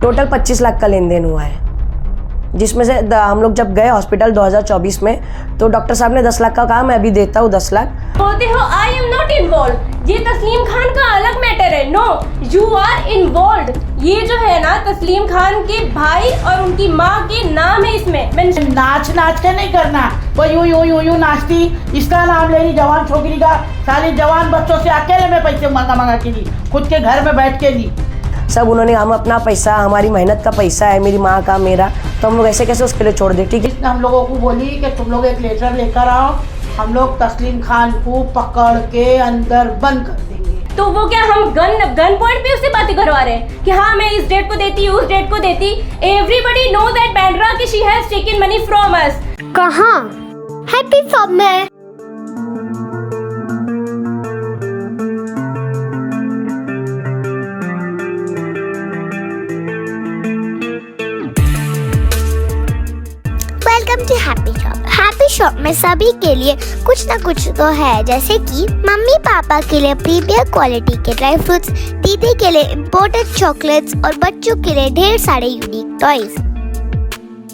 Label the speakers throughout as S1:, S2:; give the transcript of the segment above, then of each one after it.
S1: Total 25 lakh का लेन then हुआ है, जिसमें से हम लोग जब गए हॉस्पिटल 2024 में तो डॉक्टर साहब ने 10 लाख का कहा, मैं अभी देता हूँ 10 लाख।
S2: बोलते हो आई एम नॉट इन्वॉल्व, ये तस्लीम खान का अलग मैटर है। No, you are involve. ये जो है ना तस्लीम खान के भाई और उनकी माँ के नाम है इसमें।
S3: नाच के नहीं करना, वो यूं नाचती, इसका नाम ले ली जवान छोकरी का, सारी जवान बच्चों से अकेले में पैसे मांगा के ली, खुद के घर में बैठ के ली।
S1: सब उन्होंने हम अपना पैसा, हमारी मेहनत का पैसा है, मेरी माँ का, मेरा, तो हम लोग ऐसे कैसे उसके लिए छोड़ दे। ठीक है,
S3: हम लोगों को बोली कि तुम लोग एक लेटर लेकर आओ, हम लोग तस्लीम खान को पकड़ के अंदर बंद कर देंगे।
S2: तो वो क्या हम गन पॉइंट पे उससे बातें करवा रहे हैं कि हाँ मैं इस डेट को देती, उस डेट को देती। एवरीबडी नो दैट बैंड्रा कि she has taken money from us.
S4: कहाँ? हैप्पी शॉप में। Welcome to happy shop. Happy shop में सभी के लिए कुछ ना कुछ तो है, जैसे कि मम्मी पापा के लिए प्रीमियर क्वालिटी के ड्राई फ्रूट्स, दीदी के लिए इम्पोर्टेड चॉकलेट्स और बच्चों के लिए ढेर सारे यूनिक टॉयज।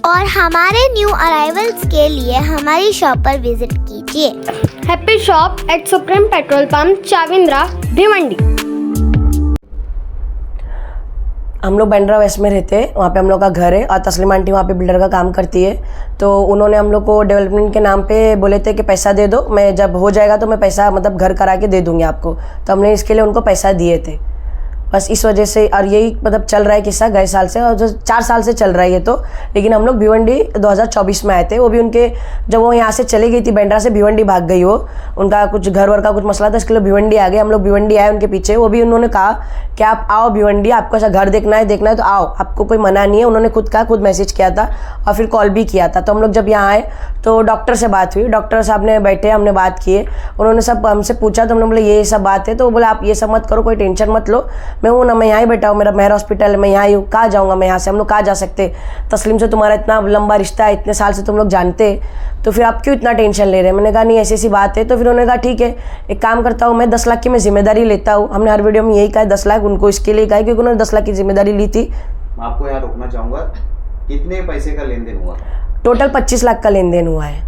S4: और हमारे न्यू अराइवल्स के लिए हमारी शॉप पर विजिट कीजिए।
S5: Happy shop at supreme petrol pump, Chavindra, Bhiwandi.
S1: हम लोग बैंड्रा वेस्ट में रहते हैं, वहाँ पे हम लोग का घर है और तस्लीम आंटी वहाँ पे बिल्डर का काम करती है। तो उन्होंने हम लोग को डेवलपमेंट के नाम पे बोले थे कि पैसा दे दो, मैं जब हो जाएगा तो मैं पैसा मतलब घर करा के दे दूँगी आपको। तो हमने इसके लिए उनको पैसा दिए थे, बस इस वजह से। और यही मतलब चल रहा है किस्सा गए साल से, और जो 4 साल से चल रहा है ये तो। लेकिन हम लोग भिवंडी 2024 में आए थे, वो भी उनके जब वो यहाँ से चली गई थी बैंड्रा से, भिवंडी भाग गई वो, उनका कुछ घर वर का कुछ मसला था, इसके लिए भिवंडी आ गए। हम लोग भिवंडी आए उनके पीछे, वो भी उन्होंने कहा कि आप आओ भिवंडी, आपको ऐसा घर देखना है तो आओ, आपको कोई मना नहीं है। उन्होंने खुद कहा, खुद मैसेज किया था और फिर कॉल भी किया था। तो हम लोग जब यहाँ आए तो डॉक्टर से बात हुई, डॉक्टर साहब ने बैठे, हमने बात किए, उन्होंने सब हमसे पूछा, तो हमने बोले ये सब बात है। तो वो बोला आप ये सब मत करो, कोई टेंशन मत लो, मैं हूँ ना, मैं यहाँ ही बैठा हूँ, मेरा मेहर हॉस्पिटल है, मैं यहाँ ही हूँ, कहाँ जाऊँगा मैं यहाँ से, हम लोग कहाँ जा सकते। तस्लीम से तुम्हारा इतना लंबा रिश्ता है, इतने साल से तुम लोग जानते, तो फिर आप क्यों इतना टेंशन ले रहे हैं। मैंने कहा नहीं ऐसी बात है। तो फिर उन्होंने कहा ठीक है, एक काम करता हूँ, मैं 10 लाख की मैं जिम्मेदारी लेता हूँ। हमने हर वीडियो में यही कहा 10 लाख उनको इसके लिए कहा क्योंकि उन्होंने 10 लाख की जिम्मेदारी ली थी।
S6: मैं आपको यहाँ रोकना चाहूँगा, कितने पैसे का लेन देन हुआ?
S1: टोटल 25 लाख का लेन देन हुआ है,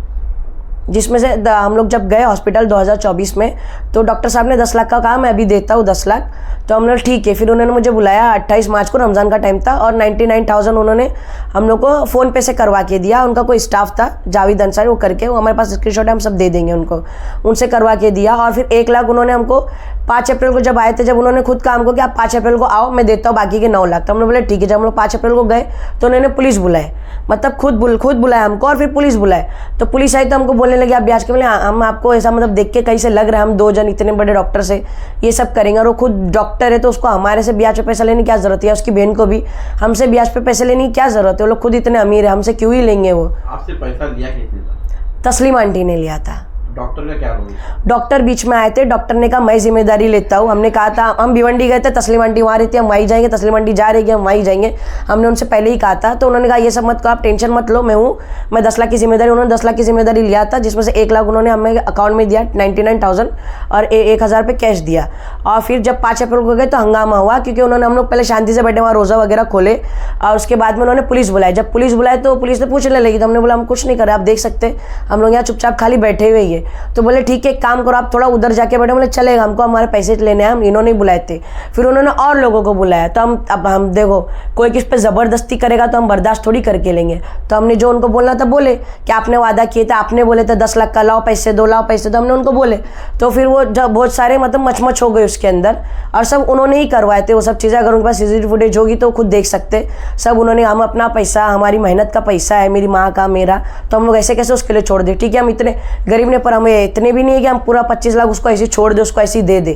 S1: जिसमें से हम लोग जब गए हॉस्पिटल 2024 में तो डॉक्टर साहब ने 10 लाख का कहा, मैं अभी देता हूँ 10 लाख। तो हम लोग ठीक है, फिर उन्होंने मुझे बुलाया 28 मार्च को, रमज़ान का टाइम था, और 99,000 उन्होंने हम लोग को फ़ोन पे से करवा के दिया। उनका कोई स्टाफ था जावेद अंसारी, वो करके, वो हमारे पास स्क्रीनशॉट है, हम सब दे देंगे उनको, उनसे करवा के दिया। और फिर 1 लाख उन्होंने हमको 5 अप्रैल को जब आए थे, जब उन्होंने खुद कहा हमको कि आप 5 अप्रैल को आओ, मैं देता हूँ बाकी के 9 लाख। तो हमने बोले ठीक है। जब हम लोग 5 अप्रैल को गए तो उन्होंने पुलिस बुलाए, मतलब खुद बुलाया हमको, और फिर पुलिस बुलाए। तो पुलिस आई तो हमको बोलने लगे आप ब्याज के, बोले हम आपको ऐसा मतलब देख के कहीं से लग रहा है, हम 2 जन इतने बड़े डॉक्टर से ये सब करेंगे, और वो खुद डॉक्टर है तो उसको हमारे से ब्याज पे पैसा लेने की क्या जरूरत है, उसकी बहन को भी हमसे ब्याज पे पैसे लेने की क्या जरूरत है, वो लोग खुद इतने अमीर है, हमसे क्यों ही लेंगे। वो
S6: आपसे पैसा लिया किसने था?
S1: तस्लीम आंटी ने लिया था।
S6: डॉक्टर का क्या रोल?
S1: डॉक्टर बीच में आए थे, डॉक्टर ने कहा मैं जिम्मेदारी लेता हूँ। हमने कहा था, हम भिवंडी गए थे, तस्लीम आंटी वहाँ रहती है, हम वहीं जाएंगे, तस्लीम आंटी जा रही है, हम वहीं जाएंगे, हमने उनसे पहले ही कहा था। तो उन्होंने कहा ये सब मत करो, आप टेंशन मत लो, मैं हूँ, मैं 10 लाख की जिम्मेदारी। उन्होंने 10 लाख की जिम्मेदारी लिया था, जिसमें से 1 लाख उन्होंने हमें अकाउंट में दिया, 99,000, और 1,000 रुपये कैश दिया। और फिर जब 5 अप्रैल को गए तो हंगामा हुआ, क्योंकि उन्होंने, हम लोग पहले शांति से बैठे वहाँ रोज़ा वगैरह खोले, और उसके बाद में उन्होंने पुलिस बुलाई। जब पुलिस बुलाए तो पुलिस ने पूछने लगी, तो हमने बोला हम कुछ नहीं कर रहे, आप देख सकते हम लोग यहाँ चुपचाप खाली बैठे हुए ही। तो बोले ठीक, एक काम करो आप थोड़ा उधर जाके बैठे। बोले चलेगा, हमको हमारे पैसे लेने हैं, हम इन्होंने ही बुलाए थे। फिर उन्होंने और लोगों को बुलाया। तो हम देखो, कोई किस पे ज़बरदस्ती करेगा तो हम बर्दाश्त थोड़ी करके लेंगे। तो हमने जो उनको बोलना था बोले कि आपने वादा किए थे, आपने बोले थे 10 लाख का, लाओ पैसे दो, लाओ पैसे। तो हमने उनको बोले, तो फिर वो जब बहुत सारे मतलब मचमच हो गए उसके अंदर, और सब उन्होंने ही करवाए थे वो सब चीज़ें। अगर उनके पास सीसीटीवी फुटेज होगी तो खुद देख सकते, सब उन्होंने, हम अपना पैसा, हमारी मेहनत का पैसा है, मेरी माँ का, मेरा, तो हम लोग ऐसे कैसे उसके लिए छोड़ दे। ठीक है, हम इतने गरीब ने, पर हमें इतने भी नहीं है कि हम पूरा 25 लाख उसको ऐसे छोड़ दे, उसको ऐसे दे दे।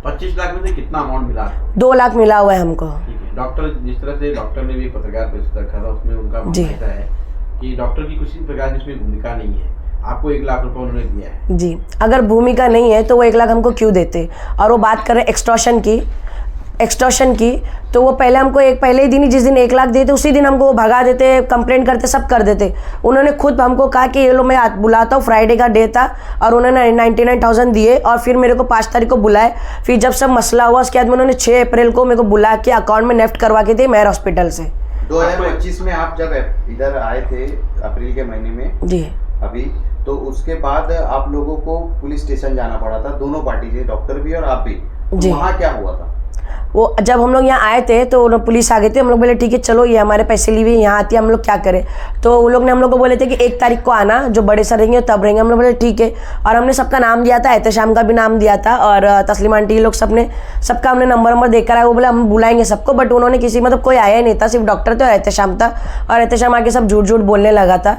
S6: 25 लाख में से कितना अमाउंट मिला?
S1: 2 लाख मिला हुआ है हमको।
S6: ठीक है। डॉक्टर, जिस तरह से डॉक्टर ने भी पत्रकार परिषद रखा था, उसमें उनका मानना है कि डॉक्टर की किसी प्रकार जिसमें भूमिका नहीं है, आपको 1 लाख रुपए उन्होंने दिया है।
S1: जी, अगर भूमिका नहीं है तो वो 1 लाख हमको क्यों देते। और वो बात करें एक्सटॉर्शन की, एक्सटॉर्शन की, तो वो पहले हमको पहले ही दिन ही जिस दिन 1 लाख देते उसी दिन हमको वो भगा देते, कंप्लेंट करते, सब कर देते। उन्होंने खुद हमको कहा कि ये लो मैं बुलाता हूँ, फ्राइडे का डे था और उन्होंने 99,000 दिए और फिर मेरे को 5 तारीख को बुलाए। फिर जब सब मसला हुआ उसके बाद में उन्होंने 6 अप्रैल को मेरे को बुला के अकाउंट में नेफ्ट करवा के थे मेयर हॉस्पिटल से।
S7: 2025 में आप जब इधर आए थे अप्रैल के महीने में
S1: जी
S7: अभी, तो उसके बाद आप लोगों को पुलिस स्टेशन जाना पड़ा था, दोनों पार्टी से, डॉक्टर भी और आप भी।
S1: जी।
S7: तो वहाँ क्या हुआ था?
S1: वो जब हम लोग यहाँ आए थे तो पुलिस आ गए थे, हम लोग बोले ठीक है चलो ये हमारे पैसे लिए हुए यहाँ आती है, हम लोग क्या करें। तो वो लोग ने हम लोग को बोले थे कि 1 तारीख को आना, जो बड़े सर रहेंगे तब रहेंगे। हम लोग बोले ठीक है, और हमने सबका नाम दिया था, एहतशाम का भी नाम दिया था और तस्लीम आंटी लोग सबका हमने नंबर देकर आया। वो बोले हम बुलाएंगे सबको, बट उन्होंने किसी मतलब कोई आया ही नहीं था, सिर्फ डॉक्टर थे और एहतशाम था, और एहतशाम आके सब झूठ बोलने लगा था।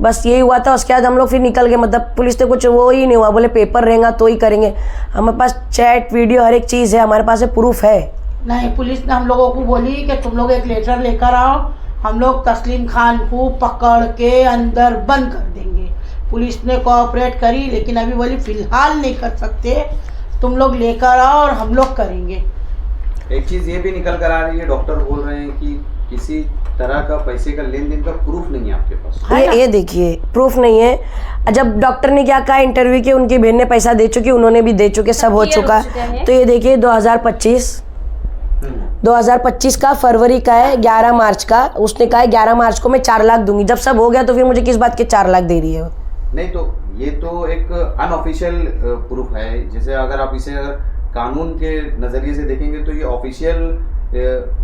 S1: बस यही हुआ था। उसके बाद हम लोग फिर निकल गए, मतलब पुलिस तो कुछ वो ही नहीं हुआ, बोले पेपर रहेगा तो ही करेंगे। हमारे पास चैट वीडियो हर एक चीज़ है, हमारे पास प्रूफ है।
S3: नहीं, पुलिस ने हम लोगों को बोली कि तुम लोग एक लेटर लेकर आओ, हम लोग तस्लीम खान को पकड़ के अंदर बंद कर देंगे। पुलिस ने कोऑपरेट करी, लेकिन अभी बोली फिलहाल नहीं कर सकते, तुम लोग लेकर आओ और हम लोग करेंगे।
S7: एक चीज ये भी निकल कर आ रही है, डॉक्टर बोल रहे हैं कि किसी तरह का पैसे का लेन देन का प्रूफ नहीं है आपके पास।
S1: ये देखिए प्रूफ नहीं है। जब डॉक्टर ने क्या कहा इंटरव्यू के, उनकी बहन ने पैसा दे चुकी, उन्होंने भी दे चुके, सब हो चुका। तो ये देखिए 2025 का फरवरी का है, 11 मार्च का। उसने कहा है 11 मार्च को मैं 4 लाख दूंगी। जब सब हो गया तो फिर मुझे किस बात के 4 लाख दे रही है?
S7: नहीं, तो ये तो एक अनऑफिशियल प्रूफ है। जैसे अगर आप इसे कानून के नजरिए से देखेंगे तो ये ऑफिशियल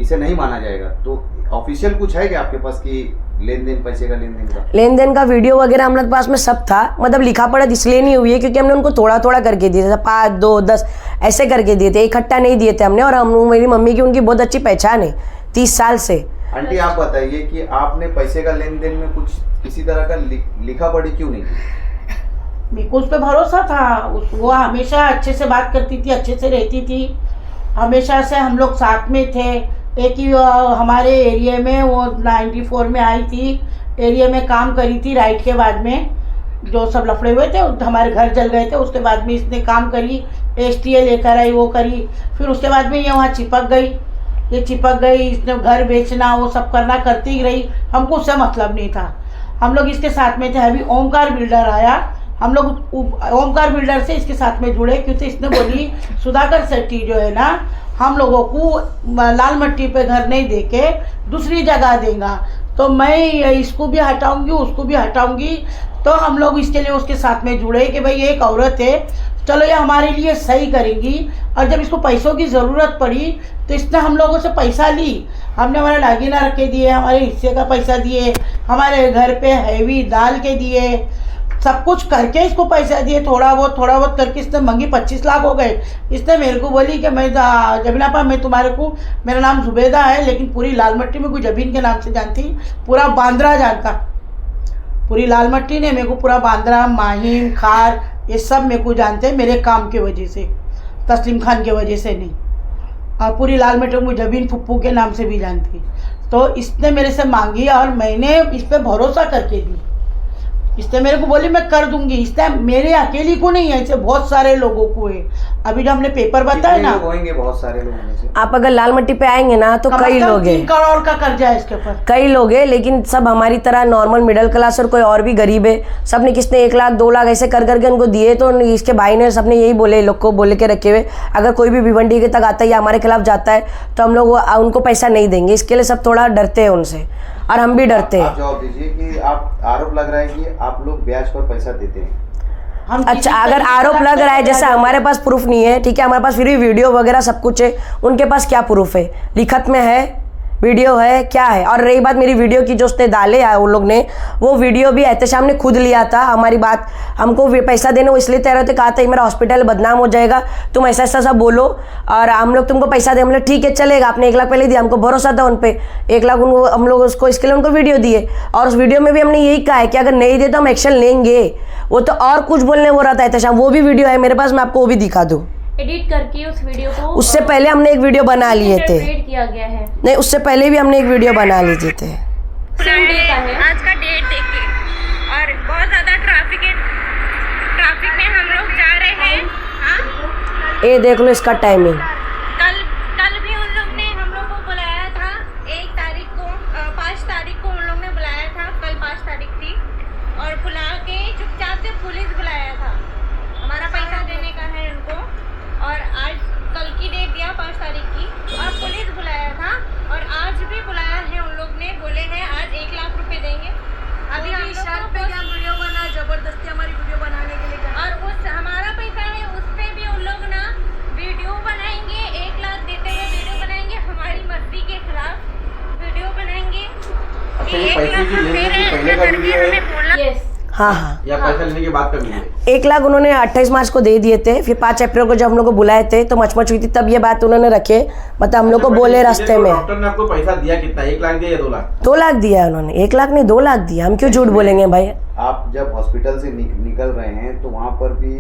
S7: इसे नहीं माना जाएगा। तो ऑफिशियल कुछ है क्या आपके पास कि लेन देन, पैसे का लेन देन का
S1: वीडियो वगैरह हमारे पास में सब था। मतलब लिखा पढ़ा इसलिए नहीं हुई है क्योंकि हमने उनको थोड़ा थोड़ा करके दिए थे, 5, 2, 10 ऐसे करके दिए थे, इकट्ठा नहीं दिए थे हमने। और मेरी मम्मी की उनकी बहुत अच्छी पहचान है 30 साल से।
S7: आंटी आप बताइए कि आपने पैसे का लेन देन में कुछ किसी तरह का लिखा पढ़ी क्यों नहीं की?
S3: मेरे को उस पर भरोसा था। वो हमेशा अच्छे से बात करती थी, अच्छे से रहती थी, हमेशा से हम लोग साथ में थे। एक ही हमारे एरिया में वो 94 में आई थी, एरिया में काम करी थी। राइट के बाद में जो सब लफड़े हुए थे, हमारे घर जल गए थे, उसके बाद में इसने काम करी, STA लेकर आई, वो करी। फिर उसके बाद में ये वहाँ चिपक गई, इसने घर बेचना वो सब करना करती ही रही। हमको उससे मतलब नहीं था, हम लोग इसके साथ में थे। अभी ओमकार बिल्डर आया, हम लोग ओमकार बिल्डर से इसके साथ में जुड़े क्योंकि इसने बोली सुधाकर शेट्टी जो है ना, हम लोगों को लाल मट्टी पे घर नहीं देके दूसरी जगह देगा, तो मैं इसको भी हटाऊंगी, उसको भी हटाऊंगी। तो हम लोग इसके लिए उसके साथ में जुड़े कि भाई एक औरत है, चलो ये हमारे लिए सही करेंगी। और जब इसको पैसों की ज़रूरत पड़ी तो इसने हम लोगों से पैसा ली। हमने हमारा दागीना रख के दिए, हमारे हिस्से का पैसा दिए, हमारे घर पे हैवी डाल के दिए, सब कुछ करके इसको पैसा दिए। थोड़ा बहुत करके इसने मंगी 25 लाख हो गए। इसने मेरे को बोली कि मैं जबीनापा, मैं तुम्हारे को, मेरा नाम जुबेदा है लेकिन पूरी लाल मट्टी में कोई जबीन के नाम से जानती, पूरा बांद्रा जानता। पूरी लाल मट्टी ने मेरे को पूरा बांद्रा, माहिम, खार ये सब मेरे को जानते हैं मेरे काम की वजह से, तस्लीम खान की वजह से नहीं। और पूरी लाल मट्टी को जबीन फुप्पू के नाम से भी जानती। तो इसने मेरे से मांगी और मैंने इस पर भरोसा करके दी। इसने मेरे को बोली मैं कर दूंगी। इसने मेरे अकेली को नहीं है, ऐसे बहुत सारे लोगों को है। अभी जो हमने पेपर बताया ना,
S7: होंगे बहुत सारे लोग में से।
S1: आप अगर लाल मट्टी पे आएंगे ना तो कई लोग हैं,
S3: 3 करोड़ का कर्जा है इसके ऊपर,
S1: कई लोग हैं, लेकिन सब हमारी तरह नॉर्मल मिडिल क्लास और कोई और भी गरीब है। सबने किसने 1 लाख 2 लाख ऐसे कर करके उनको दिए। तो इसके भाई ने सबने यही बोले, लोग को बोले के रखे हुए, अगर कोई भी भिवंडी के तक आता है या हमारे खिलाफ जाता है तो हम लोग उनको पैसा नहीं देंगे। इसके लिए सब थोड़ा डरते हैं उनसे और हम भी डरते हैं।
S7: आप जवाब दीजिए कि आप आरोप लग रहा है कि आप लोग ब्याज पर पैसा देते हैं।
S1: अच्छा, अगर आरोप लग रहा है, जैसे हमारे पास प्रूफ नहीं है, ठीक है, हमारे पास फिर भी वीडियो वगैरह सब कुछ है, उनके पास क्या प्रूफ है? लिखत में है, वीडियो है, क्या है? और रही बात मेरी वीडियो की, जो उसने डाले है उन लोग ने, वो वीडियो भी एहतशाम ने खुद लिया था। हमारी बात, हमको पैसा देने वो इसलिए तैयार होते, कहा था मेरा हॉस्पिटल बदनाम हो जाएगा, तुम ऐसा ऐसा सब बोलो और हम लोग तुमको पैसा दे। हम लोग ठीक है चलेगा, आपने 1 लाख पहले दिया, हमको भरोसा था उन पर 1 लाख उनको, हम लोग उसको इसके लिए उनको वीडियो दिए। और उस वीडियो में भी हमने यही कहा है कि अगर नहीं दे तो हम एक्शन लेंगे। वो तो और कुछ बोलने हो रहा था एहतशाम, वो भी वीडियो है मेरे पास, मैं आपको वो भी दिखा दूँ।
S2: एडिट करके उस वीडियो को,
S1: उससे पहले हमने एक वीडियो बना लिए थे,
S2: किया गया है।
S1: नहीं उससे पहले भी हमने एक वीडियो बना लिए थे।
S2: सेम डे का है,
S8: आज का डेट देखिए, और बहुत ज़्यादा ट्रैफिक में हम लोग जा रहे हैं। हाँ,
S1: ये देख लो इसका टाइमिंग।
S8: कल भी
S6: अच्छा, ये पैसे की लेन देन से पहले का वीडियो है
S2: यस
S1: हाँ हाँ
S6: या पैसा लेने के बाद का वीडियो है?
S1: 1 लाख उन्होंने 28 मार्च को दे दिए थे, फिर 5 अप्रैल को जब हम लोग को बुलाए थे तो मचमच हुई थी, तब ये बात उन्होंने रखे, मतलब हम लोग को
S6: अच्छा,
S1: बोले
S6: पहले
S1: रास्ते में।
S6: डॉक्टर ने आपको पैसा दिया कितना, 1 लाख दिया या 2 लाख?
S1: 2 लाख दिया है उन्होंने, 1 लाख नहीं 2 लाख दिया, हम क्यों झूठ बोलेंगे भाई।
S7: आप जब हॉस्पिटल से निकल रहे हैं तो वहाँ पर भी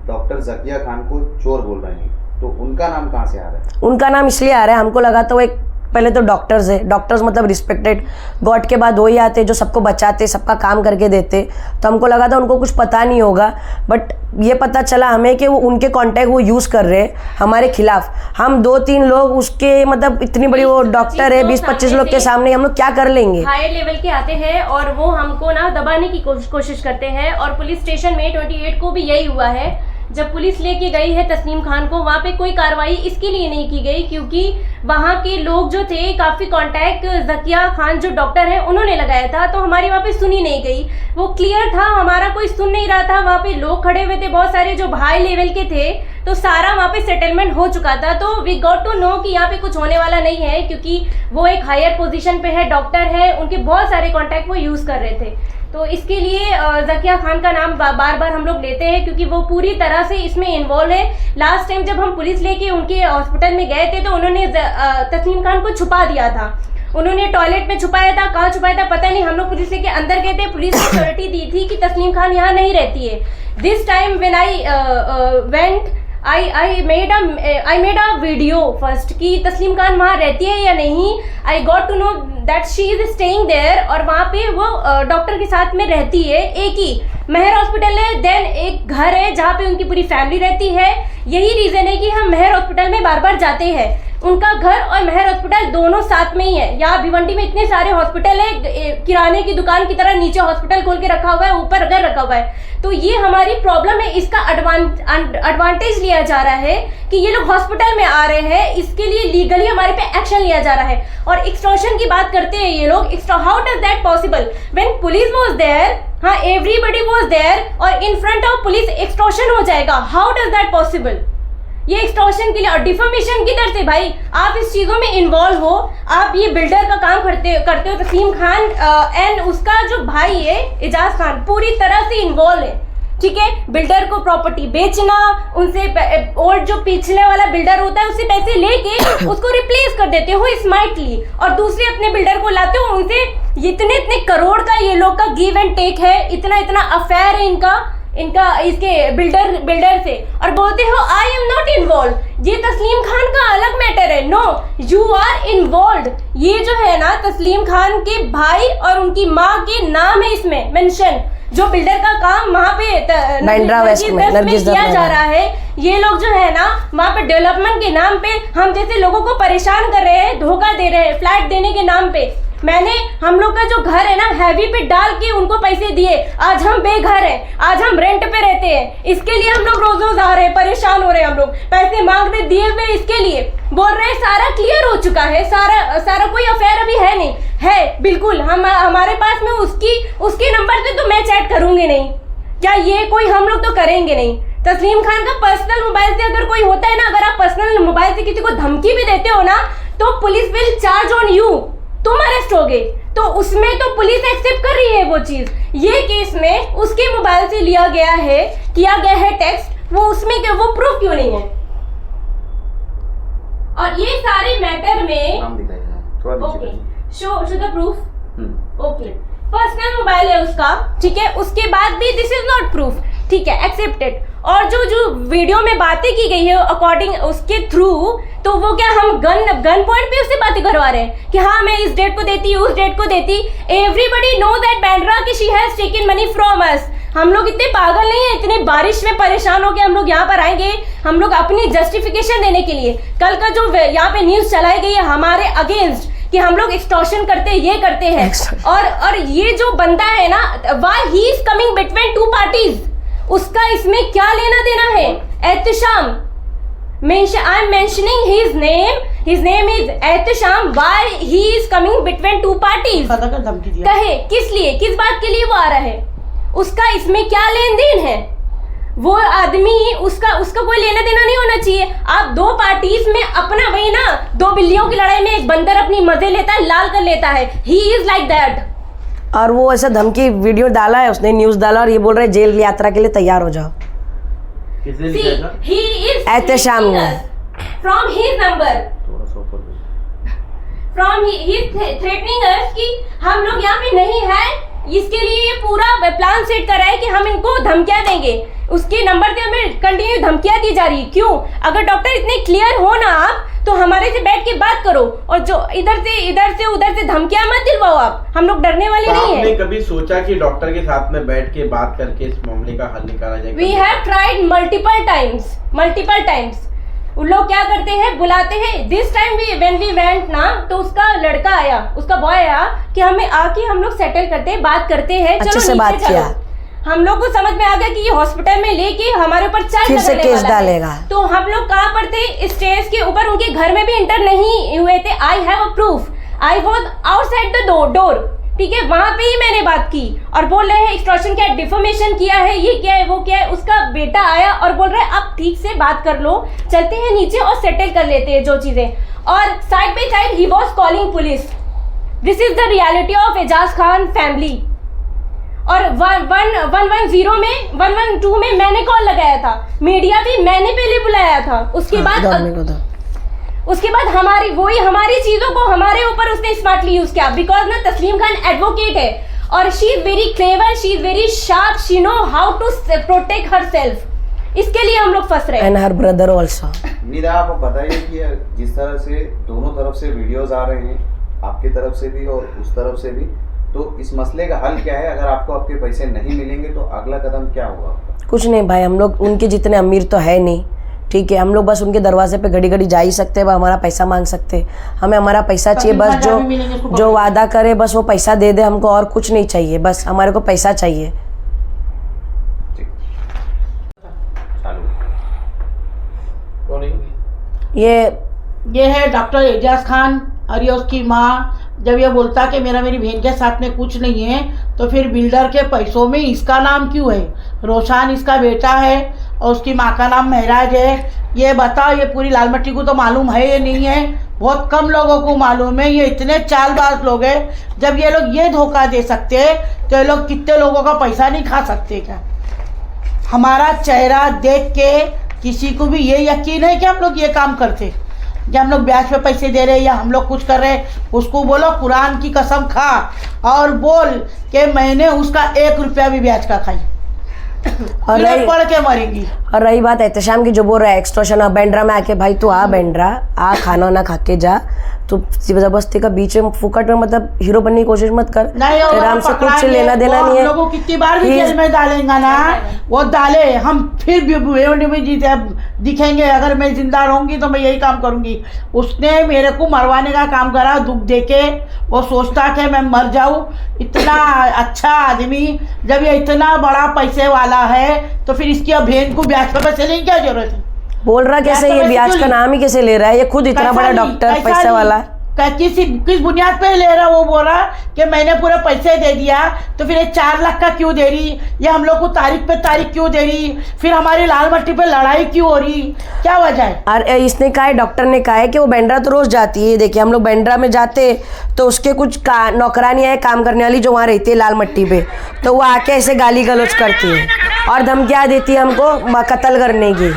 S7: डॉक्टर जकिया खान को चोर बोल रहे हैं, तो उनका नाम कहाँ से आ रहा है?
S1: उनका नाम इसलिए आ रहा है, हमको लगा था वो एक पहले तो डॉक्टर्स है, डॉक्टर्स मतलब रिस्पेक्टेड, गॉड के बाद वही आते जो सबको बचाते, सबका काम करके देते, तो हमको लगा था उनको कुछ पता नहीं होगा, बट ये पता चला हमें कि वो उनके कॉन्टैक्ट वो यूज़ कर रहे हैं हमारे खिलाफ। हम 2-3 लोग उसके मतलब इतनी बड़ी वो डॉक्टर है, 20-25 लोग के सामने हम लोग क्या कर लेंगे।
S2: हायर लेवल के आते हैं और वो हमको ना दबाने की कोशिश करते हैं, और पुलिस स्टेशन में 28 को भी यही हुआ है। जब पुलिस लेके गई है तस्लीम खान को, वहाँ पे कोई कार्रवाई इसके लिए नहीं की गई क्योंकि वहाँ के लोग जो थे काफ़ी कांटेक्ट जकिया खान जो डॉक्टर है उन्होंने लगाया था, तो हमारी वहाँ पे सुनी नहीं गई। वो क्लियर था, हमारा कोई सुन नहीं रहा था, वहाँ पे लोग खड़े हुए थे बहुत सारे जो हाई लेवल के थे, तो सारा वहाँ पे सेटलमेंट हो चुका था। तो वी गॉट टू नो कि यहाँ पे कुछ होने वाला नहीं है क्योंकि वो एक हायर पोजीशन पे है, डॉक्टर है, उनके बहुत सारे कॉन्टैक्ट वो यूज़ कर रहे थे। तो इसके लिए जकिया खान का नाम बार बार हम लोग लेते हैं क्योंकि वो पूरी तरह से इसमें इन्वॉल्व है। लास्ट टाइम जब हम पुलिस लेके उनके हॉस्पिटल में गए थे तो उन्होंने तस्लीम खान को छुपा दिया था, उन्होंने टॉयलेट में छुपाया था, कहाँ छुपाया था पता नहीं। हम लोग पुलिस लेके अंदर गए थे, पुलिस ने सिक्योरिटी दी थी कि तस्लीम खान यहाँ नहीं रहती है। This time when I went I made a video first कि तस्लीम खान वहाँ रहती है या नहीं। I got to know that she is staying there और वहाँ पे वो डॉक्टर के साथ में रहती है। एक ही मेहर हॉस्पिटल है, देन एक घर है जहाँ पे उनकी पूरी फैमिली रहती है। यही रीज़न है कि हम मेहर हॉस्पिटल में बार बार जाते हैं। उनका घर और मेहर हॉस्पिटल दोनों साथ में ही है। यहाँ भिवंडी में इतने सारे हॉस्पिटल है, किराने की दुकान की तरह नीचे हॉस्पिटल खोल के रखा हुआ है, ऊपर घर रखा हुआ है। तो ये हमारी प्रॉब्लम है, इसका एडवांटेज लिया जा रहा है कि ये लोग हॉस्पिटल में आ रहे हैं, इसके लिए लीगली हमारे पे एक्शन लिया जा रहा है। और एक्सटॉर्शन की बात करते हैं ये लोग, how does that possible when police was there, हाँ एवरीबडी वाज देयर और in front of police extortion हो जाएगा, हाउ डज दैट पॉसिबल। ये एक्सटॉर्शन के लिए और डिफेमेशन किधर से भाई, आप इस चीजों में इन्वॉल्व हो, आप ये बिल्डर का काम करते हो तस्लीम खान एंड उसका जो भाई है एजाज खान पूरी तरह से इन्वॉल्व है, ठीक है। बिल्डर को प्रॉपर्टी बेचना, उनसे और जो पिछले वाला बिल्डर होता है उससे पैसे लेके उसको रिप्लेस कर देते हो स्मार्टली, और दूसरे अपने बिल्डर को लाते हो, उनसे इतने करोड़ का ये लोग का गिव एंड टेक है, इतना अफेयर है इनका इसके बिल्डर से, और बोलते हो आई एम नॉट इन्वॉल्व। ये तस्लीम खान का अलग मैटर है, नो यू आर इन्वॉल्व। ये जो है ना तस्लीम खान के भाई और उनकी माँ के नाम है इसमें मेंशन, जो बिल्डर का काम वहाँ पे नरगिस में किया जा रहा है। ये लोग जो है ना वहाँ पे डेवलपमेंट के नाम पे हम जैसे लोगों को परेशान कर रहे हैं, धोखा दे रहे हैं फ्लैट देने के नाम पे। मैंने हम लोग का जो घर है ना हैवी पे डाल के उनको पैसे दिए, आज हम बेघर हैं, आज हम रेंट पे रहते हैं। इसके लिए हम लोग रोज आ रहे हैं, परेशान हो रहे हैं, हम लोग पैसे मांग रहे दिए हुए, इसके लिए बोल रहे हैं सारा क्लियर हो चुका है, सारा कोई अफेयर अभी है नहीं है, बिल्कुल हमारे पास में उसके नंबर से तो मैं चैट करूंगी नहीं, क्या ये कोई हम लोग तो करेंगे नहीं। तस्लीम खान का पर्सनल मोबाइल से अगर कोई होता है ना, अगर आप पर्सनल मोबाइल से किसी को धमकी भी देते हो ना तो police will charge on you, तुम अरेस्ट हो गए। तो उसमें तो पुलिस एक्सेप्ट कर रही है वो चीज। ये केस में उसके मोबाइल से लिया गया है टेक्स्ट, वो उसमें वो प्रूफ क्यों नहीं है। और ये सारे मैटर में okay show the proof, okay personal mobile है उसका, ठीक है, उसके बाद भी दिस इज नॉट प्रूफ, ठीक है, एक्सेप्टेड। और जो वीडियो में बातें की गई है अकॉर्डिंग उसके थ्रू, तो वो क्या हम गन पॉइंट पे उससे बातें करवा रहे हैं कि हाँ मैं इस डेट को देती, उस डेट को देती। एवरीबडी नो दैट बैंड्रा कि she has taken money from अस। हम लोग इतने पागल नहीं है, इतने बारिश में परेशान हो के हम लोग यहाँ पर आएंगे, हम लोग अपनी जस्टिफिकेशन देने के लिए। कल का जो यहाँ पे न्यूज चलाई गई है हमारे अगेंस्ट कि हम लोग एक्सटॉर्शन करते ये करते हैं, और ये जो बंदा है ना, why he is coming between two parties, उसका इसमें क्या लेना देना है। Ehtesham, I am mentioning his name is Ehtesham, why he is coming between two parties. कहे किस लिए, किस बात के लिए वो आ रहा है, उसका इसमें क्या लेन देन है। वो आदमी उसका कोई लेना देना नहीं होना चाहिए। आप दो पार्टीज में अपना वही ना, दो बिल्लियों की लड़ाई में एक बंदर अपनी मजे लेता है, लाल कर लेता है, ही इज लाइक दैट।
S1: और वो ऐसा धमकी वीडियो डाला है उसने, न्यूज़ डाला और ये बोल रहे हैं जेल यात्रा के लिए तैयार हो जाओ।
S6: किसने लिखा था?
S2: he is
S1: एहतेशाम ने।
S2: from his number,
S6: थोड़ा सा ऊपर दे।
S2: from he is threatening us कि हम लोग यहाँ पे नहीं हैं, इसके लिए ये पूरा प्लान सेट कर रहा है कि हम इनको धमकियां देंगे। उसके नंबर से हमें कंटिन्यू धमकियां दी जा रही है। क्यों? अगर डॉक्टर इतने क्लियर हो ना आप, तो हमारे से बैठ के बात करो, और जो इधर से उधर से धमकियां मत दिलवाओ आप। हम लोग डरने वाले
S6: तो
S2: नहीं
S6: आपने
S2: है।
S6: कभी सोचा कि डॉक्टर के साथ में बैठ के बात करके इस मामले का हल निकाला जाए?
S2: We have tried multiple times. उन लोग क्या करते हैं, बुलाते हैं। This time when we went ना, तो उसका लड़का आया, उसका बॉय आया कि हमें आके हम लोग सेटल करते हैं, बात करते हैं,
S1: अच्छे
S2: चलो
S1: से
S2: नीचे
S1: बात
S2: चलो।
S1: किया।
S2: हम लोग को समझ में आ गया कि ये हॉस्पिटल में लेके हमारे ऊपर चार्ज
S1: फिर से
S2: लगाने
S1: केस
S2: वाला है।
S1: डालेगा।
S2: तो हम लोग कहाँ पर थे? स्टेज के ऊपर, उनके घर में भी इंटर नहीं हुए थे। I have a proof, I was outside the door, ठीक है, वहां पे ही मैंने बात की। और बोल रहे हैं एक्सटॉर्शन क्या, डिफॉर्मेशन किया है, ये क्या है, वो क्या है। उसका बेटा आया और बोल रहा है आप ठीक से बात कर लो, चलते हैं नीचे और सेटल कर लेते हैं जो चीजें। और साइड बाई साइड ही was calling police. This is the reality of Ejaz Khan family. और 112 में मैंने कॉल लगाया था, मीडिया भी मैंने पहले बुलाया था। उसके बाद हमारी चीजों को हमारे ऊपर उसने स्मार्टली यूज किया। बिकॉज ना तस्लीम खान एडवोकेट है और she is very clever, she is very sharp, she know how to protect herself. इसके लिए हम लोग फंस रहे हैं।
S1: And her brother also.
S7: Nida, आप बताइए कि जिस तरह से दोनों तरफ से वीडियोस आ रहे हैं, आपकी तरफ से भी और उस तरफ से भी, तो इस मसले का हल क्या है? अगर आपको आपके पैसे नहीं मिलेंगे तो अगला कदम क्या होगा?
S1: कुछ नहीं भाई, हम लोग उनके जितने अमीर तो है नहीं, ठीक है। हम लोग बस उनके दरवाजे पे घड़ी घड़ी जा ही सकते हैं, वह हमारा पैसा मांग सकते हैं। हमें हमारा पैसा चाहिए, बस जो वादा करे बस वो पैसा दे दे हमको, और कुछ नहीं चाहिए, बस हमारे को पैसा चाहिए।
S6: कौन है?
S3: ये है डॉक्टर एजाज खान और ये उसकी माँ। जब ये बोलता कि मेरी बहन के साथ में कुछ नहीं है, तो फिर बिल्डर के पैसों में इसका नाम क्यों है? रोशान इसका बेटा है और उसकी माँ का नाम महराज है। ये बताओ, ये पूरी लाल मट्टी को तो मालूम है या नहीं है? बहुत कम लोगों को मालूम है। ये इतने चालबाज लोग हैं, जब ये लोग ये धोखा दे सकते हैं तो ये लोग कितने लोगों का पैसा नहीं खा सकते क्या? हमारा चेहरा देख के किसी को भी ये यकीन है कि हम लोग ये काम करते, कि हम लोग ब्याज पे पैसे दे रहे या हम लोग कुछ कर रहे? उसको बोलो कुरान की कसम खा और बोल कि मैंने उसका 1 रुपया भी ब्याज का खाई, और पढ़ के मरेंगी।
S1: और रही बात एहतेशाम की, जो बोल रहा है एक्सटॉर्शन, बैंड्रा में आके भाई तू आ बैंड्रा, आ खाना ना खा के जा, तो जबरदस्ती का बीच में फुकट में मतलब हीरो बनने की कोशिश मत कर। तेरा हमसे कुछ लेना देना नहीं है।
S3: हम लोगों को कितनी बार भी जेल में डालेंगे ना, वो डाले, हम फिर भी जीते दिखेंगे। अगर मैं जिंदा रहूंगी तो मैं यही काम करूंगी। उसने मेरे को मरवाने का काम करा, दुख देके। वो सोचता कि मैं मर जाऊं। इतना अच्छा आदमी, जब ये इतना बड़ा पैसे वाला है तो फिर इसकी बहन को ब्याज पर पैसे लेने की क्या जरूरत है?
S1: बोल रहा कैसे, ये ब्याज का नाम ही कैसे ले रहा है? ये खुद इतना बड़ा डॉक्टर, पैसा वाला,
S3: किस बुनियाद पे ले रहा? वो बोल रहा कि मैंने पूरे पैसे दे दिया, तो फिर ये 4 लाख का क्यों दे रही? ये हम लोग को तारीख पे तारीख क्यों दे रही? फिर हमारी लाल मट्टी पे लड़ाई क्यों हो रही? क्या वजह है?
S1: और इसने कहा है, डॉक्टर ने कहा है कि वो बैंड्रा तो रोज जाती है। देखिए हम लोग बैंड्रा में जाते तो उसके कुछ नौकरानियाँ हैं काम करने वाली, जो वहाँ रहती है लाल मट्टी पे, तो वो आके ऐसे गाली गलौज करती है और धमकियाँ देती है हमको कत्ल करने की।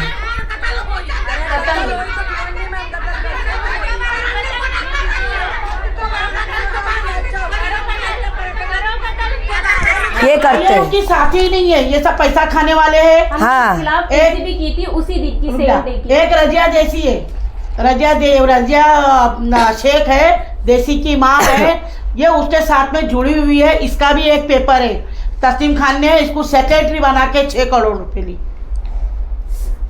S1: ये करते हैं।
S3: उसकी साथी ही नहीं है, ये सब पैसा खाने वाले हैं।
S1: हाँ,
S2: एक भी की थी उसी दिन की सेम डे की।
S3: एक रजिया जैसी है, रजिया शेख है, देसी की माँ है, ये उसके साथ में जुड़ी हुई है। इसका भी एक पेपर है, तस्लीम खान ने इसको सेक्रेटरी बना के 6 करोड़ रुपए ली।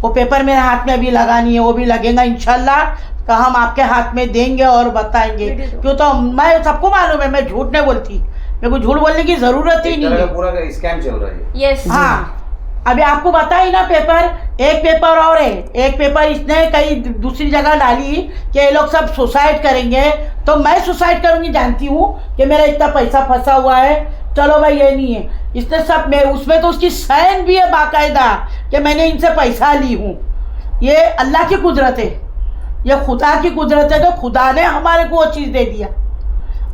S3: वो पेपर मेरे हाथ में अभी लगा नहीं है, वो भी लगेगा इंशाल्लाह, तो हम आपके हाथ में देंगे और बताएंगे। क्यों तो मैं सबको मालूम है, मैं झूठ नहीं बोलती, मेरे को झूठ बोलने की जरूरत ही नहीं है।
S7: पूरा स्कैम चल रहा है।
S2: यस
S3: हाँ, अभी आपको बताई ना पेपर, एक पेपर और है। एक पेपर इसने कहीं दूसरी जगह डाली कि ये लोग सब सुसाइड करेंगे, तो मैं सुसाइड करूंगी, जानती हूँ कि मेरा इतना पैसा फंसा हुआ है। चलो भाई ये नहीं है, इसने सब में उसमें तो उसकी साइन भी है बाकायदा कि मैंने इनसे पैसा ली हूँ। ये अल्लाह की कुदरत है, ये खुदा की कुदरत है, तो खुदा ने हमारे को वो चीज़ दे दिया।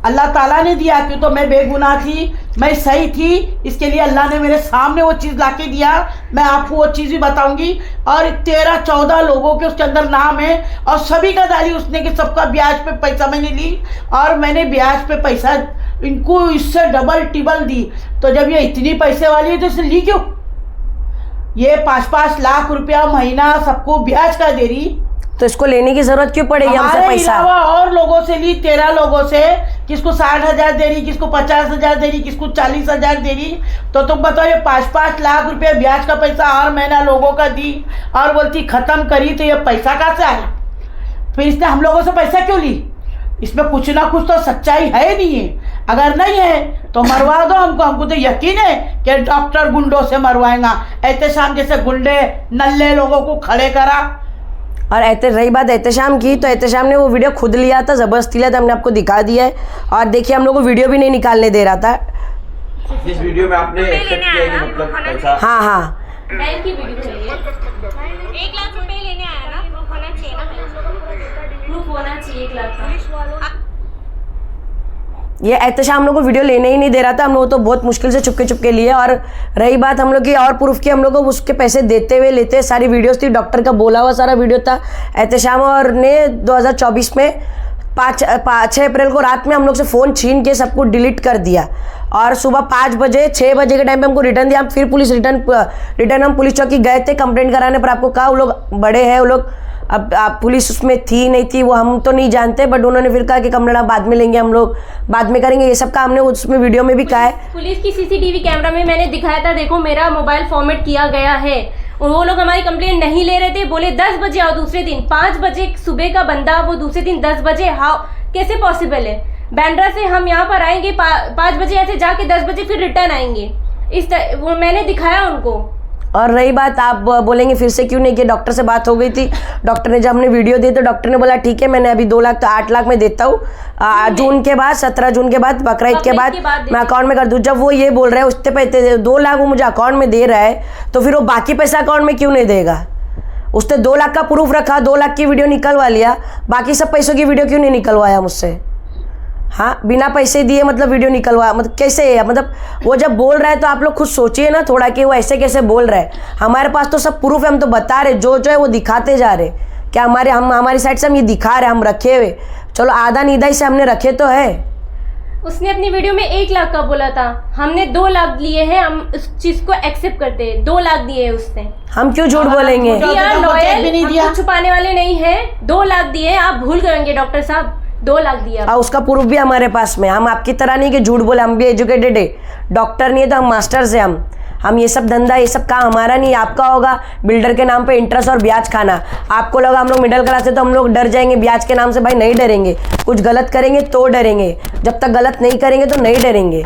S3: अल्लाह ताला ने दिया, क्यों तो मैं बेगुनाह थी, मैं सही थी, इसके लिए अल्लाह ने मेरे सामने वो चीज़ लाके दिया। मैं आपको वो चीज़ भी बताऊंगी। और 13-14 लोगों के उसके अंदर नाम है और सभी का डाली उसने कि सबका ब्याज पे पैसा मैंने ली और मैंने ब्याज पे पैसा इनको इससे डबल टिबल दी। तो जब ये इतनी पैसे वाली है तो इसे ली क्यों? ये 5-5 लाख रुपया महीना सबको ब्याज का दे रही,
S1: तो इसको लेने की जरूरत क्यों पड़ेगी हमसे पैसा?
S3: अलावा और लोगों से ली, 13 लोगों से, किसको 60,000 दे रही, किसको 50,000 दे रही, किसको 40,000 दे रही। तो तुम बताओ ये 5-5 लाख रुपए ब्याज का पैसा हर महीना लोगों का दी और बोलती खत्म करी, तो ये पैसा कहाँ से आया? फिर इसने हम लोगों से पैसा क्यों ली? इसमें कुछ ना कुछ तो सच्चाई है नहीं है। अगर नहीं है तो मरवा दो हमको तो यकीन है कि डॉक्टर गुंडों से मरवाएगा। एहतशाम जैसे गुंडे नल्ले लोगों को खड़े करा।
S1: और रही बात एहतशाम की, तो एहतशाम ने वो वीडियो खुद लिया था, ज़बरदस्ती लिया था, हमने आपको दिखा दिया है। और देखिए हम लोग को वीडियो भी नहीं निकालने दे रहा था।
S6: जिस वीडियो में आपने एक्सेप्ट किया है कि मतलब पैसा,
S1: हाँ हाँ,
S2: बैंक की वीडियो है ये।
S8: 1 लाख रुपए लेने आया ना, होना चाहिए ना,
S2: प्रूफ होना चाहिए 1 लाख का।
S1: ये एहतशाम हम लोग को वीडियो लेने ही नहीं दे रहा था। हम लोग तो बहुत मुश्किल से चुपके चुपके लिए। और रही बात हम लोग की और प्रूफ की, हम लोग को उसके पैसे देते हुए लेते सारी वीडियोस थी, डॉक्टर का बोला हुआ सारा वीडियो था। एहतशाम और ने 2024 में 6 अप्रैल को रात में हम लोग से फ़ोन छीन के सब कुछ डिलीट कर दिया। और सुबह 6 बजे के टाइम पे हमको रिटर्न दिया। हम फिर पुलिस रिटर्न हम पुलिस चौकी गए थे कंप्लेंट कराने पर। आपको कहा वो लोग बड़े हैं, वो लोग अब पुलिस उसमें थी नहीं थी वो हम तो नहीं जानते, बट उन्होंने फिर कहा कि कंप्लेंट बाद में लेंगे, हम लोग बाद में करेंगे। ये सब का हमने उसमें वीडियो में भी कहा है।
S2: पुलिस की सीसीटीवी कैमरा में मैंने दिखाया था, देखो मेरा मोबाइल फॉर्मेट किया गया है। और वो लोग हमारी कंप्लेंट नहीं ले रहे थे, बोले 10 बजे आओ दूसरे दिन। 5 बजे सुबह का बंदा वो दूसरे दिन 10 बजे, हाँ कैसे पॉसिबल है? बैंड्रा से हम यहाँ पर आएंगे 5 बजे, ऐसे जाके 10 बजे फिर रिटर्न आएंगे। वो मैंने दिखाया उनको।
S1: और रही बात आप बोलेंगे फिर से क्यों नहीं कि डॉक्टर से बात हो गई थी। डॉक्टर ने जब हमने वीडियो दी तो डॉक्टर ने बोला ठीक है, मैंने अभी 2 लाख तो 8 लाख में देता हूँ, जून के बाद 17 जून के बाद बकरीद के बाद मैं अकाउंट में कर दूँ। जब वो ये बोल रहे हैं उससे पैसे 2 लाख वो मुझे अकाउंट में दे रहा है, तो फिर वो बाकी पैसा अकाउंट में क्यों नहीं देगा? उसने 2 लाख का प्रूफ रखा, 2 लाख की वीडियो निकलवा लिया, बाकी सब पैसों की वीडियो क्यों नहीं निकलवाया मुझसे? हाँ, बिना पैसे दिए मतलब वीडियो निकलवा, मतलब कैसे है? मतलब वो जब बोल रहा है तो आप लोग खुद सोचिए ना थोड़ा कि वो ऐसे कैसे बोल रहा है। हमारे पास तो सब प्रूफ है, हम तो बता रहे, जो है वो दिखाते जा रहे। क्या हमारी साइड से हम ये दिखा रहे, हम रखे हुए, चलो आधा निदाई से हमने रखे तो है।
S2: उसने अपनी वीडियो में 1 लाख का बोला था, हमने 2 लाख लिए हैं, हम उस चीज को एक्सेप्ट करते हैं। 2 लाख दिए हैं उसने,
S1: हम क्यों झूठ बोलेंगे?
S2: लॉयल छुपाने वाले नहीं है। 2 लाख दिए, आप भूल करेंगे डॉक्टर साहब, 2 लाख दिया।
S1: और उसका प्रूफ भी हमारे पास में। हम आपकी तरह नहीं कि झूठ बोले, हम भी एजुकेटेड है, डॉक्टर नहीं है तो हम मास्टर्स है। हम ये सब धंधा, ये सब काम हमारा नहीं, आपका होगा। बिल्डर के नाम पे इंटरेस्ट और ब्याज खाना। आपको लगा हम लोग मिडिल क्लास है तो हम लोग डर जाएंगे ब्याज के नाम से। भाई नहीं डरेंगे, कुछ गलत करेंगे तो डरेंगे, जब तक गलत नहीं करेंगे तो नहीं डरेंगे।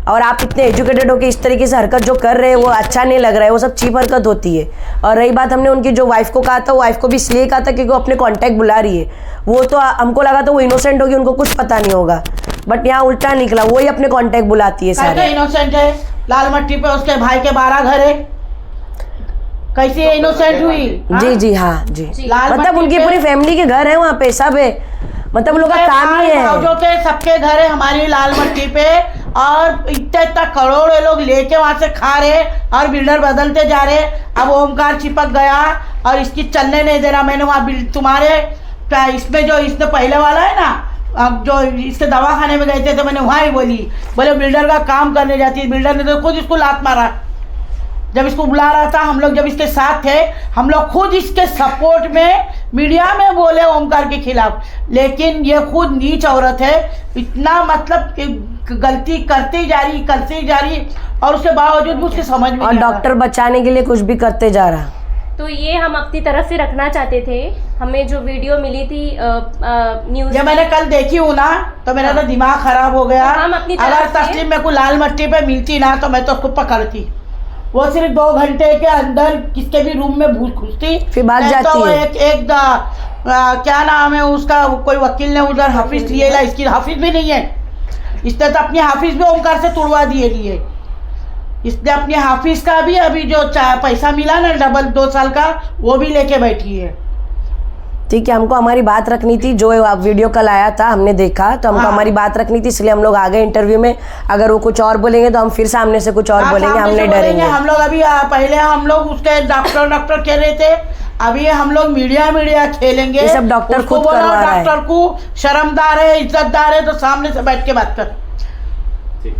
S1: और आप इतने एजुकेटेड हो के इस तरीके से हरकत जो कर रहे हैं वो अच्छा नहीं लग रहा है, वो सब चीप हरकत होती है। और रही बात, हमने उनकी जो वाइफ को कहा था, वो वाइफ को भी इसलिए कहा था क्योंकि वो अपने कॉन्टैक्ट बुला रही है। वो तो हमको लगा था वो इनोसेंट होगी, उनको कुछ पता नहीं होगा, बट यहाँ उल्टा निकला, वही अपने कॉन्टैक्ट बुलाती है सारे।
S3: इनोसेंट है? लाल मट्टी पे उसके भाई के 12 घर है, कैसे इनोसेंट हुई?
S1: जी जी हाँ जी, मतलब उनकी पूरी फैमिली के घर है वहाँ पे, सब है, मतलब लोग का काम ही है।
S3: जो के सबके घर है हमारी लाल मट्टी पे, और इतना करोड़ लोग लेके वहां से खा रहे और बिल्डर बदलते जा रहे। अब ओमकार चिपक गया और इसकी चलने नहीं दे रहा। मैंने वहाँ तुम्हारे इसमें जो इसने पहले वाला है ना, अब जो इसके दवाखाने में गए थे तो मैंने वहाँ ही बोले बिल्डर का काम करने जाती है। बिल्डर ने तो खुद इसको लात मारा जब इसको बुला रहा था। हम लोग जब इसके साथ थे, हम लोग खुद इसके सपोर्ट में मीडिया में बोले ओमकार के खिलाफ, लेकिन ये खुद नीच औरत है। इतना मतलब कि गलती करते ही जा रही और उसके बावजूद भी उसके समझ में
S1: और डॉक्टर बचाने के लिए कुछ भी करते जा रहा।
S2: तो ये हम अपनी तरफ से रखना चाहते थे। हमें जो वीडियो मिली थी न्यूज़,
S3: जब मैंने कल देखी हूँ ना तो मेरा तो दिमाग खराब हो गया।
S2: तो हम अपनी
S3: अगर तस्लीम मेरे को लाल मट्टी पे मिलती ना तो मैं तो उसको पकड़ती। वो सिर्फ 2 घंटे के अंदर किसके भी रूम में घुसती,
S1: फिर भाग जाती
S3: तो
S1: है।
S3: एक क्या नाम है उसका, कोई वकील ने उधर हाफिज लिए ला, इसकी हाफिज भी नहीं है। इसने तो अपनी हाफिज भी ओमकार से तुड़वा लिए। इसने अपनी हाफिज का भी अभी जो पैसा मिला ना डबल 2 साल का, वो भी लेके बैठी है।
S1: ठीक है, हमको हमारी बात रखनी थी। जो वीडियो कल आया था हमने देखा, तो हमको हमारी बात रखनी थी, इसलिए हम लोग आ गए इंटरव्यू में। अगर वो कुछ और बोलेंगे तो हम फिर सामने से कुछ और बोलेंगे, हम नहीं डरेंगे।
S3: हम लोग अभी पहले हम लोग उसके डॉक्टर कह रहे थे, अभी हम लोग मीडिया खेलेंगे।
S1: ये सब डॉक्टर
S3: उसको
S1: खुद
S3: बोलो,
S1: करवा रहा है।
S3: डॉक्टर को शर्मदार है, इज्जतदार है तो सामने से बैठ के बात कर।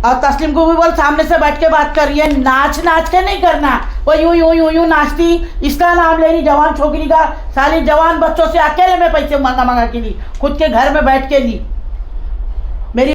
S3: और तस्लीम को भी बोल सामने से बैठ के बात कर। ये नाच के नहीं करना, वो यूं नाचती, इसका नाम लेनी जवान छोकरी का, साली जवान बच्चों से अकेले में पैसे मांगा के ली, खुद के घर में बैठ के ली। मेरी